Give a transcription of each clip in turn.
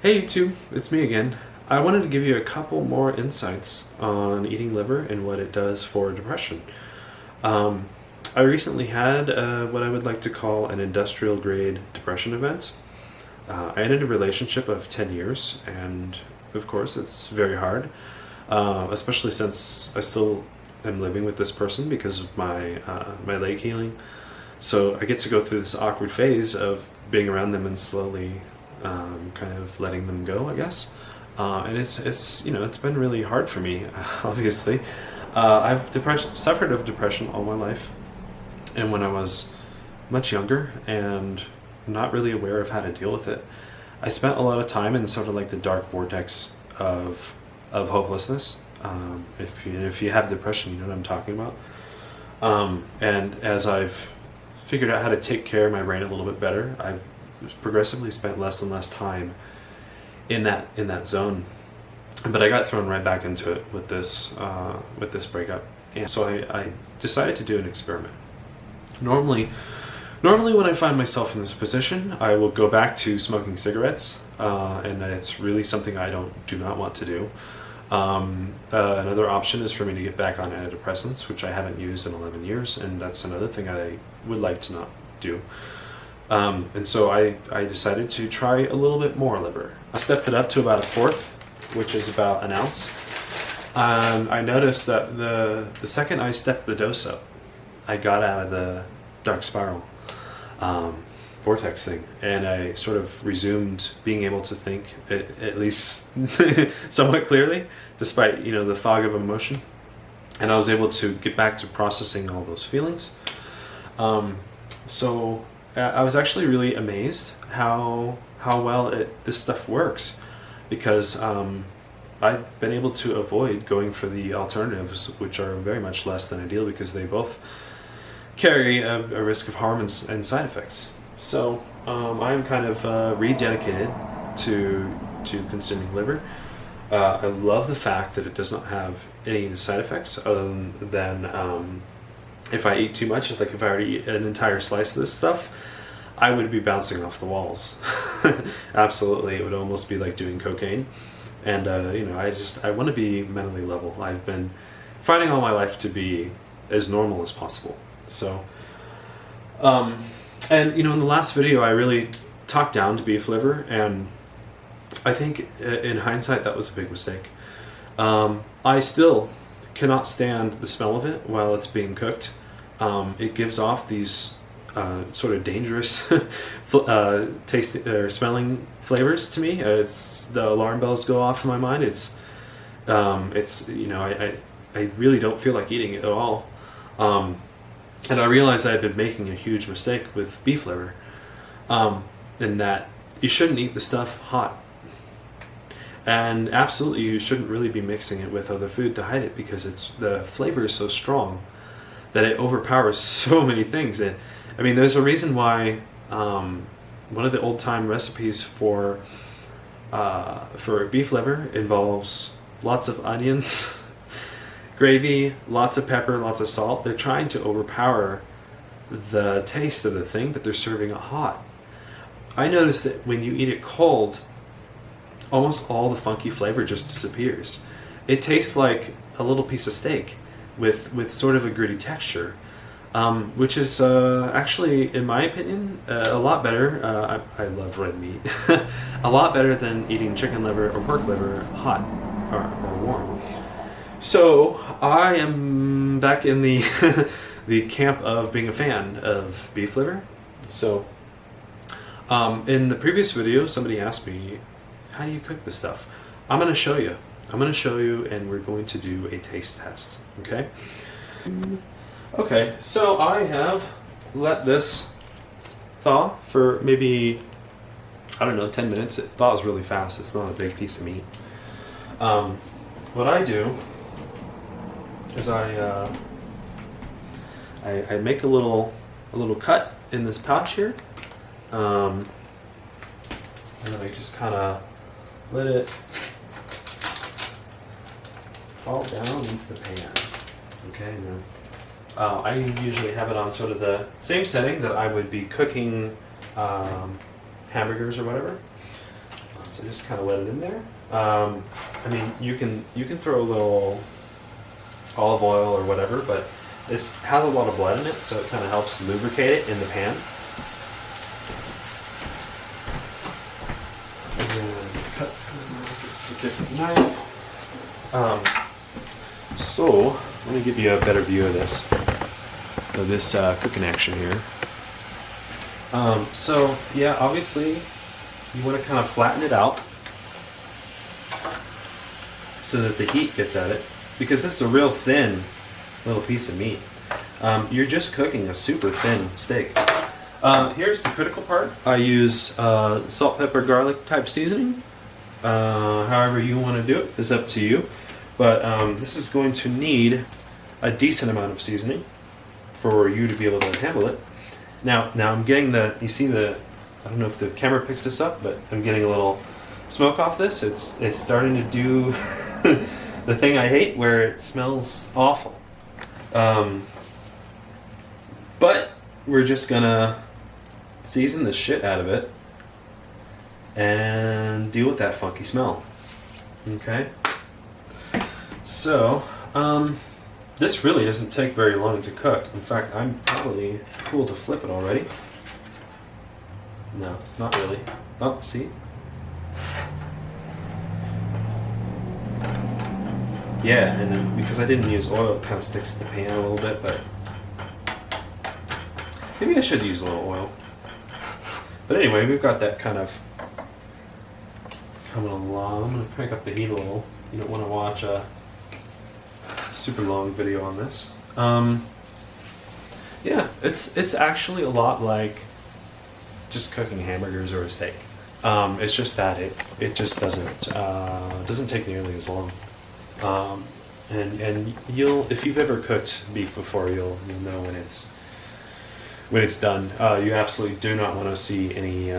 Hey YouTube, it's me again. I wanted to give you a couple more insights on eating liver and what it does for depression. Um, I recently had what I would like to call an industrial grade depression event. I ended a relationship of 10 years, and of course it's very hard, especially since I still am living with this person because of my leg healing. So I get to go through this awkward phase of being around them and slowly kind of letting them go, I guess. And it's been really hard for me, obviously. I've suffered of depression all my life, and when I was much younger and not really aware of how to deal with it, I spent a lot of time in sort of like the dark vortex of hopelessness. If you have depression, you know what I'm talking about. And as I've figured out how to take care of my brain a little bit better, I've progressively spent less and less time in that zone. But I got thrown right back into it with this breakup, and so I decided to do an experiment. Normally when I find myself in this position, I will go back to smoking cigarettes, and it's really something I do not want to do. Another option is for me to get back on antidepressants, which I haven't used in 11 years, and that's another thing I would like to not do. And so I decided to try a little bit more liver. I stepped it up to about a fourth, which is about an ounce. I noticed that the second I stepped the dose up, I got out of the dark spiral vortex thing, and I sort of resumed being able to think at least somewhat clearly, despite the fog of emotion. And I was able to get back to processing all those feelings. So I was actually really amazed how well this stuff works, because I've been able to avoid going for the alternatives, which are very much less than ideal because they both carry a risk of harm and side effects. So I'm kind of rededicated to consuming liver. I love the fact that it does not have any side effects other than if I eat too much. Like if I were to eat an entire slice of this stuff, I would be bouncing off the walls. Absolutely, it would almost be like doing cocaine. And I want to be mentally level. I've been fighting all my life to be as normal as possible. So, and in the last video, I really talked down to beef liver, and I think in hindsight that was a big mistake. I still cannot stand the smell of it while it's being cooked. It gives off these sort of dangerous tasting or smelling flavors to me. It's the alarm bells go off in my mind. I really don't feel like eating it at all. And I realized I had been making a huge mistake with beef liver, in that you shouldn't eat the stuff hot. And absolutely, you shouldn't really be mixing it with other food to hide it, because the flavor is so strong that it overpowers so many things. There's a reason why one of the old-time recipes for beef liver involves lots of onions, gravy, lots of pepper, lots of salt. They're trying to overpower the taste of the thing, but they're serving it hot. I noticed that when you eat it cold, almost all the funky flavor just disappears. It tastes like a little piece of steak with sort of a gritty texture, which is actually, in my opinion, a lot better. I love red meat. A lot better than eating chicken liver or pork liver hot or warm. So I am back in the the camp of being a fan of beef liver. So in the previous video, somebody asked me, how do you cook this stuff? I'm going to show you. And we're going to do a taste test. Okay? Okay, so I have let this thaw for maybe, 10 minutes. It thaws really fast. It's not a big piece of meat. What I do is I make a little cut in this pouch here, and then I just kind of let it fall down into the pan. Okay, now I usually have it on sort of the same setting that I would be cooking hamburgers or whatever. So just kind of let it in there. I mean, you can throw a little olive oil or whatever, but it has a lot of blood in it, so it kind of helps lubricate it in the pan. And cut with a different knife. So let me give you a better view of this cooking action here. So yeah, obviously you want to kind of flatten it out so that the heat gets at it, because this is a real thin little piece of meat. You're just cooking a super thin steak. Here's the critical part. I use salt, pepper, garlic type seasoning. However you want to do it is up to you. But this is going to need a decent amount of seasoning for you to be able to handle it. Now I'm getting you see I don't know if the camera picks this up, but I'm getting a little smoke off this. It's starting to do the thing I hate, where it smells awful. But we're just gonna season the shit out of it and deal with that funky smell. Okay? So, this really doesn't take very long to cook. In fact, I'm probably cool to flip it already. No, not really. Oh, see? Yeah, and then because I didn't use oil, it kind of sticks to the pan a little bit, but maybe I should use a little oil. But anyway, we've got that kind of coming along. I'm going to crank up the heat a little. You don't want to watch a super long video on this. Yeah, it's actually a lot like just cooking hamburgers or a steak. It's just that it just doesn't take nearly as long. And if you've ever cooked beef before, you'll know when it's done. You absolutely do not want to see any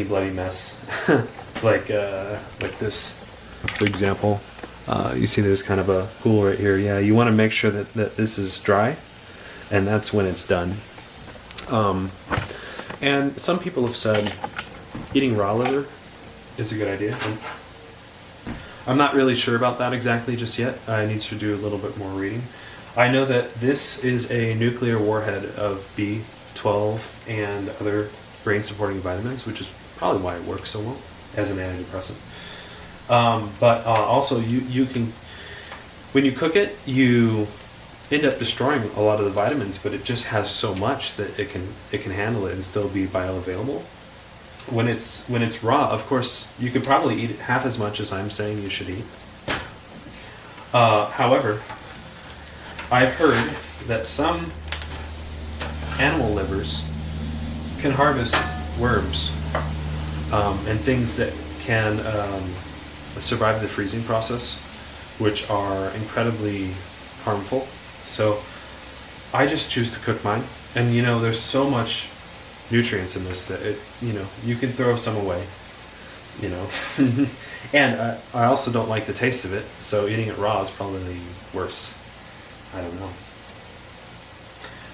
bloody mess like this, for example. You see there's kind of a pool right here. Yeah, you want to make sure that this is dry, and that's when it's done. And some people have said eating raw liver is a good idea. I'm not really sure about that exactly just yet. I need to do a little bit more reading. I know that this is a nuclear warhead of B12 and other brain-supporting vitamins, which is probably why it works so well as an antidepressant. But also, you can, when you cook it, you end up destroying a lot of the vitamins, but it just has so much that it can handle it and still be bioavailable. When it's raw, of course, you could probably eat half as much as I'm saying you should eat. However, I've heard that some animal livers can harvest worms and things that can survive the freezing process, which are incredibly harmful. So I just choose to cook mine, and there's so much nutrients in this that you can throw some away, and I also don't like the taste of it, so eating it raw is probably worse. I don't know.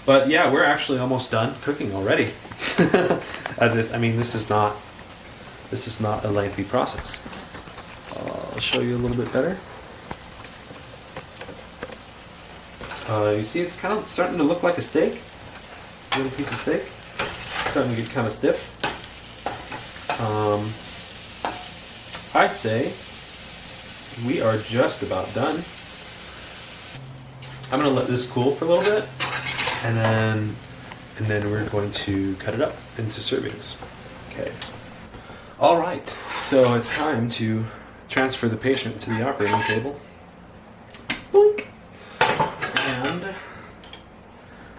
But yeah, we're actually almost done cooking already. This is not a lengthy process. I'll show you a little bit better. You see, it's kind of starting to look like a steak, a little piece of steak. Starting to get kind of stiff. I'd say we are just about done. I'm going to let this cool for a little bit, and then we're going to cut it up into servings. Okay. All right. So it's time to transfer the patient to the operating table. Boink. And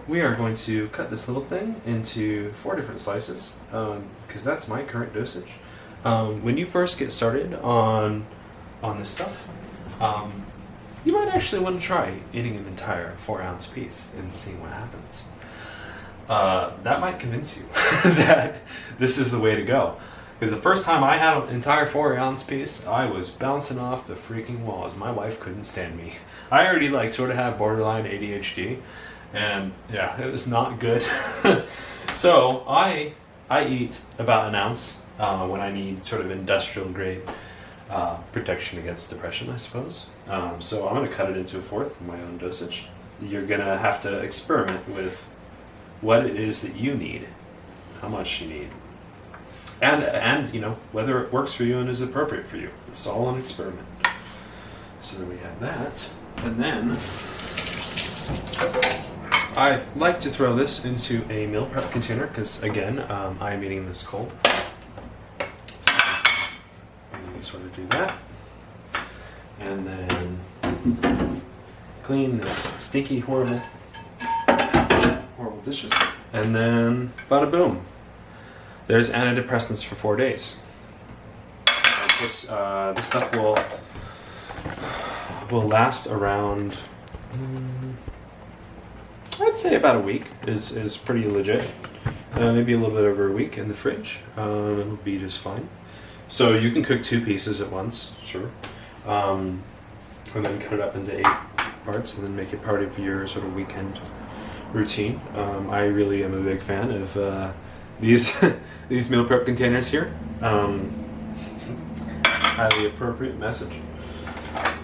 we are going to cut this little thing into 4 different slices, because that's my current dosage. When you first get started on this stuff, you might actually want to try eating an entire 4-ounce piece and seeing what happens. That might convince you that this is the way to go. Because the first time I had an entire 4-ounce piece, I was bouncing off the freaking walls. My wife couldn't stand me. I already sort of have borderline ADHD, and yeah, it was not good. So I eat about an ounce when I need sort of industrial grade protection against depression, I suppose. So I'm going to cut it into a fourth of my own dosage. You're going to have to experiment with what it is that you need, how much you need, and you know, whether it works for you and is appropriate for you. It's all an experiment. So then we have that, and then I like to throw this into a meal prep container because, again, I am eating this cold. So we sort of do that, and then clean this stinky, horrible dishes, and then bada boom. There's antidepressants for 4 days. Of course, this stuff will last around, I'd say about a week is pretty legit. Maybe a little bit over a week in the fridge. It'll be just fine. So you can cook 2 pieces at once, sure. And then cut it up into 8 parts and then make it part of your sort of weekend routine. I really am a big fan of these these meal prep containers here. Highly appropriate message.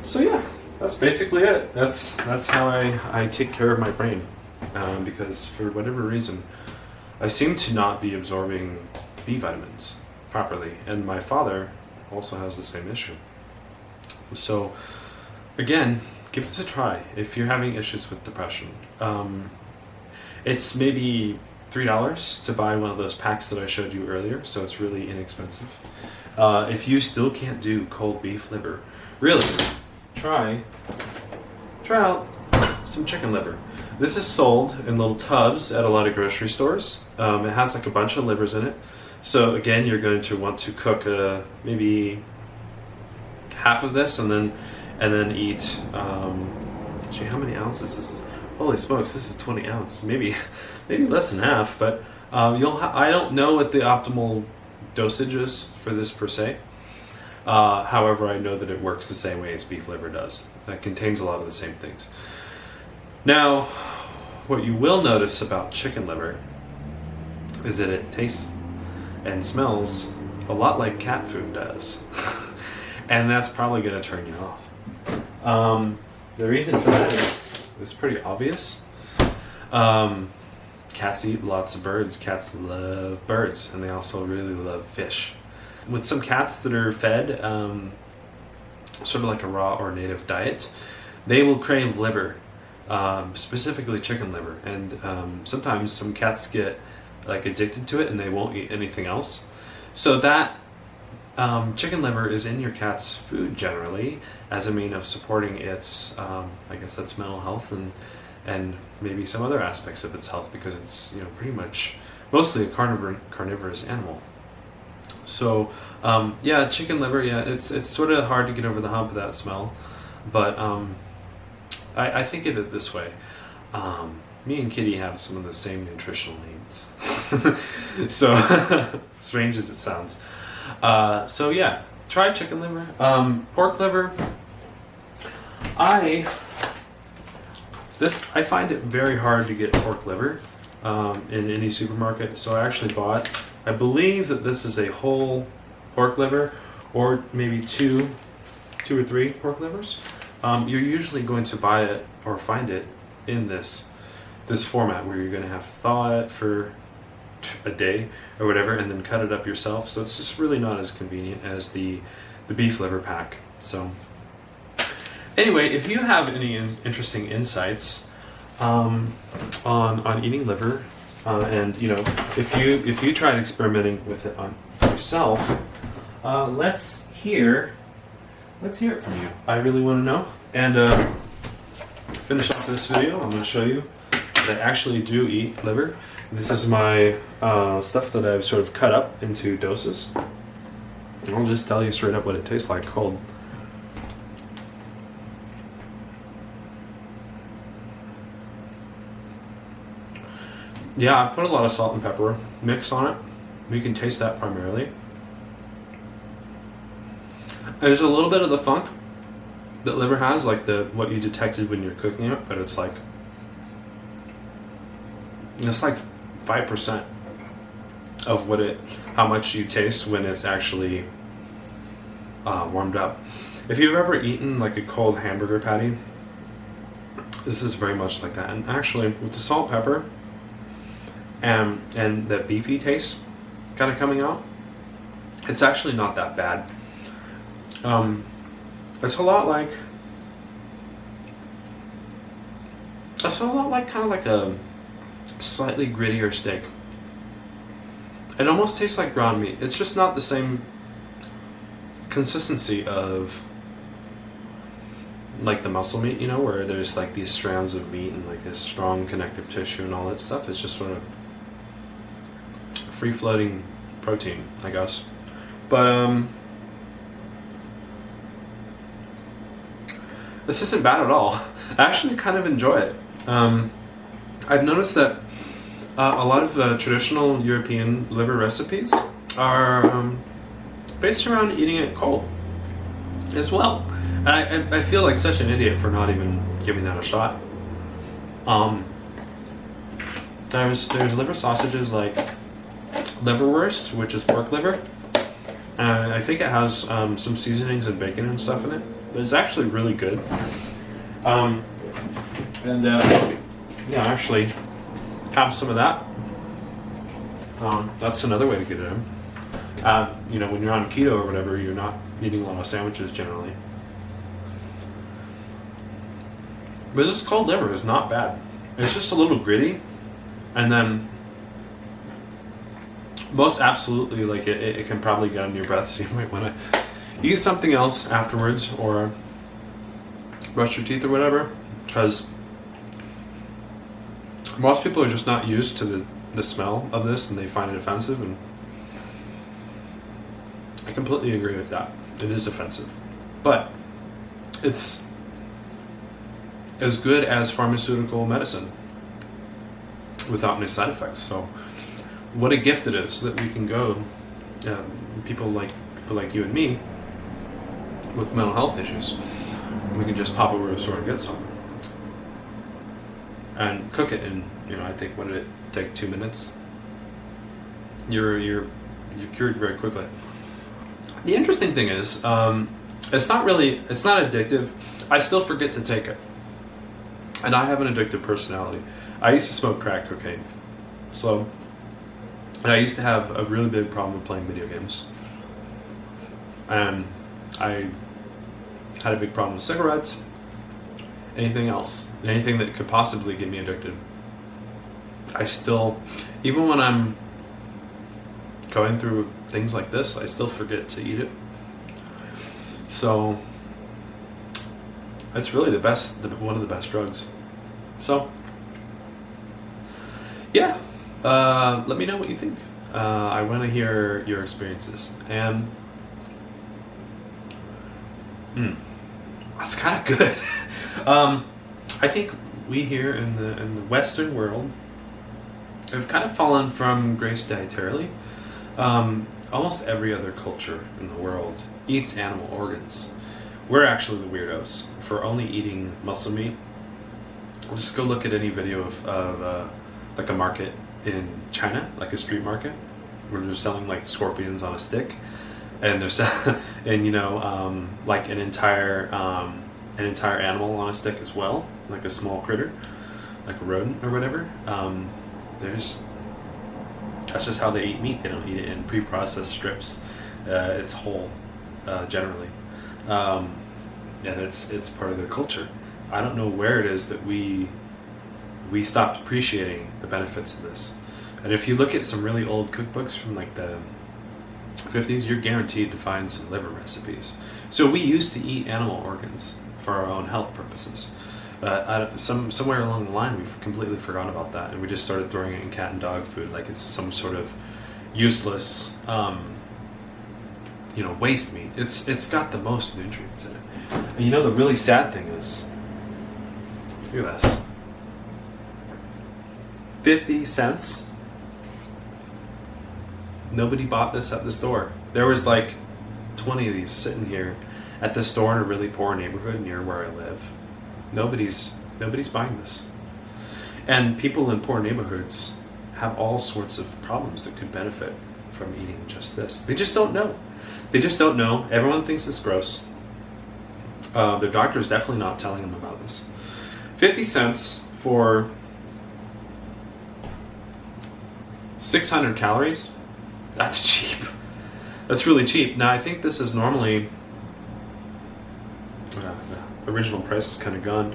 So yeah, that's basically it. That's how I take care of my brain, because for whatever reason I seem to not be absorbing B vitamins properly, and my father also has the same issue. So again, give this a try if you're having issues with depression. It's maybe $3 to buy one of those packs that I showed you earlier, so it's really inexpensive. If you still can't do cold beef liver, really, try out some chicken liver. This is sold in little tubs at a lot of grocery stores. It has like a bunch of livers in it. So again, you're going to want to cook maybe half of this, and then eat. Gee, how many ounces this is? Holy smokes, this is 20 ounce. Maybe less than half. But I don't know what the optimal dosage is for this per se. However, I know that it works the same way as beef liver does. It contains a lot of the same things. Now, what you will notice about chicken liver is that it tastes and smells a lot like cat food does. And that's probably going to turn you off. The reason for that is pretty obvious. Cats eat lots of birds. Cats love birds, and they also really love fish. With some cats that are fed sort of like a raw or native diet, they will crave liver, specifically chicken liver. And sometimes some cats get like addicted to it and they won't eat anything else. So that chicken liver is in your cat's food generally as a mean of supporting its, I guess that's mental health and maybe some other aspects of its health, because it's, you know, pretty much mostly a carnivorous animal. So yeah, chicken liver, yeah, it's sort of hard to get over the hump of that smell, but I think of it this way. Me and Kitty have some of the same nutritional needs. So strange as it sounds. So yeah, try chicken liver. Pork liver, I find it very hard to get pork liver in any supermarket. So I actually bought, I believe that this is a whole pork liver, or maybe two or three pork livers. You're usually going to buy it or find it in this format where you're going to have to thaw it for a day or whatever, and then cut it up yourself. So it's just really not as convenient as the beef liver pack. So anyway, if you have any interesting insights on eating liver, and you know, if you tried experimenting with it on yourself, let's hear it from you. I really want to know. And finish off this video, I'm going to show you that I actually do eat liver. This is my stuff that I've sort of cut up into doses. And I'll just tell you straight up what it tastes like cold. Yeah, I've put a lot of salt and pepper mix on it. You can taste that primarily. There's a little bit of the funk that liver has, like what you detected when you're cooking it, but it's like 5%. of how much you taste when it's actually warmed up. If you've ever eaten like a cold hamburger patty, this is very much like that. And actually, with the salt, pepper, and the beefy taste kind of coming out, it's actually not that bad. It's a lot like kind of like a slightly grittier steak. It almost tastes like ground meat. It's just not the same consistency of like the muscle meat, where there's like these strands of meat and like this strong connective tissue and all that stuff. It's just sort of free-floating protein, I guess. But this isn't bad at all. I actually kind of enjoy it. I've noticed that a lot of traditional European liver recipes are based around eating it cold as well. And I feel like such an idiot for not even giving that a shot. There's liver sausages like liverwurst, which is pork liver. And I think it has some seasonings and bacon and stuff in it. But it's actually really good. Actually have some of that. That's another way to get it in. When you're on keto or whatever, you're not eating a lot of sandwiches generally. But this cold liver is not bad. It's just a little gritty, and then most absolutely, like it can probably get on your breath, so you might want to eat something else afterwards or brush your teeth or whatever, because most people are just not used to the smell of this and they find it offensive, and I completely agree with that. It is offensive, but it's as good as pharmaceutical medicine without any side effects. So what a gift it is that we can go, people like you and me with mental health issues, we can just pop over to the store and get some and cook it in, I think, what did it take, 2 minutes? You're cured very quickly. The interesting thing is, it's not addictive. I still forget to take it. And I have an addictive personality. I used to smoke crack cocaine. And I used to have a really big problem with playing video games. And I had a big problem with cigarettes, anything else, anything that could possibly get me addicted. I still, even when I'm going through things like this, I still forget to eat it. So it's really one of the best drugs. So yeah, let me know what you think. I want to hear your experiences. And that's kind of good. I think we here in the Western world have kind of fallen from grace dietarily. Almost every other culture in the world eats animal organs. We're actually the weirdos for only eating muscle meat. Just go look at any video of like a market in China, like a street market, where they're selling like scorpions on a stick, and they're selling, and like an entire animal on a stick as well, like a small critter, like a rodent or whatever. That's just how they eat meat. They don't eat it in pre-processed strips. It's whole, generally, and it's part of their culture. I don't know where it is that we stopped appreciating the benefits of this. And if you look at some really old cookbooks from like the 50s, you're guaranteed to find some liver recipes. So we used to eat animal organs for our own health purposes. Somewhere along the line, we've completely forgot about that, and we just started throwing it in cat and dog food like it's some sort of useless, waste meat. It's got the most nutrients in it. And the really sad thing is, look at this, 50 cents. Nobody bought this at the store. There was like 20 of these sitting here at the store in a really poor neighborhood near where I live. Nobody's buying this. And people in poor neighborhoods have all sorts of problems that could benefit from eating just this. They just don't know. They just don't know. Everyone thinks it's gross. Their doctor is definitely not telling them about this. 50 cents for 600 calories? That's cheap. That's really cheap. Now, I think this is normally... the original price is kind of gone.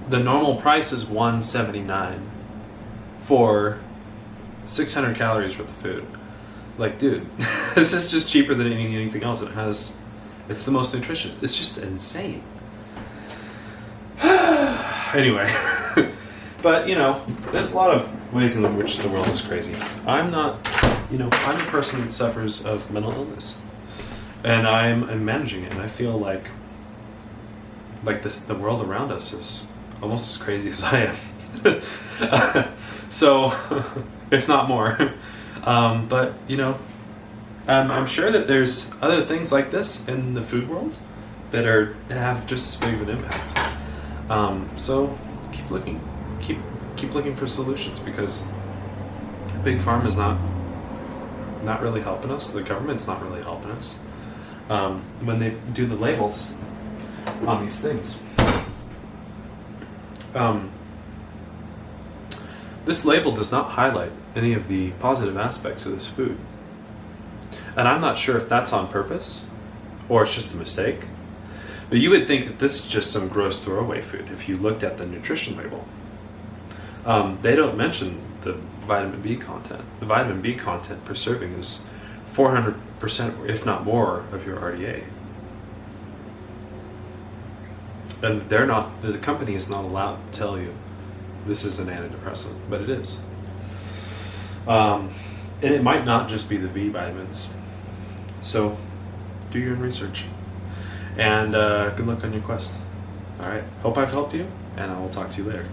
The normal price is $179 for 600 calories worth of food. Like, dude, this is just cheaper than eating anything else. It's the most nutritious. It's just insane. Anyway, but there's a lot of ways in which the world is crazy. I'm not, I'm a person that suffers of mental illness, and I'm managing it, and I feel like the world around us is almost as crazy as I am. So, if not more. But I'm sure that there's other things like this in the food world that have just as big of an impact. So keep looking, keep looking for solutions, because big pharma is not really helping us. The government's not really helping us when they do the labels on these things. This label does not highlight any of the positive aspects of this food. And I'm not sure if that's on purpose or it's just a mistake. But you would think that this is just some gross throwaway food if you looked at the nutrition label. They don't mention the vitamin B content. The vitamin B content per serving is 400%, if not more, of your RDA. And the company is not allowed to tell you this is an antidepressant, but it is. And it might not just be the B vitamins. So do your own research. And good luck on your quest. All right. Hope I've helped you, and I will talk to you later.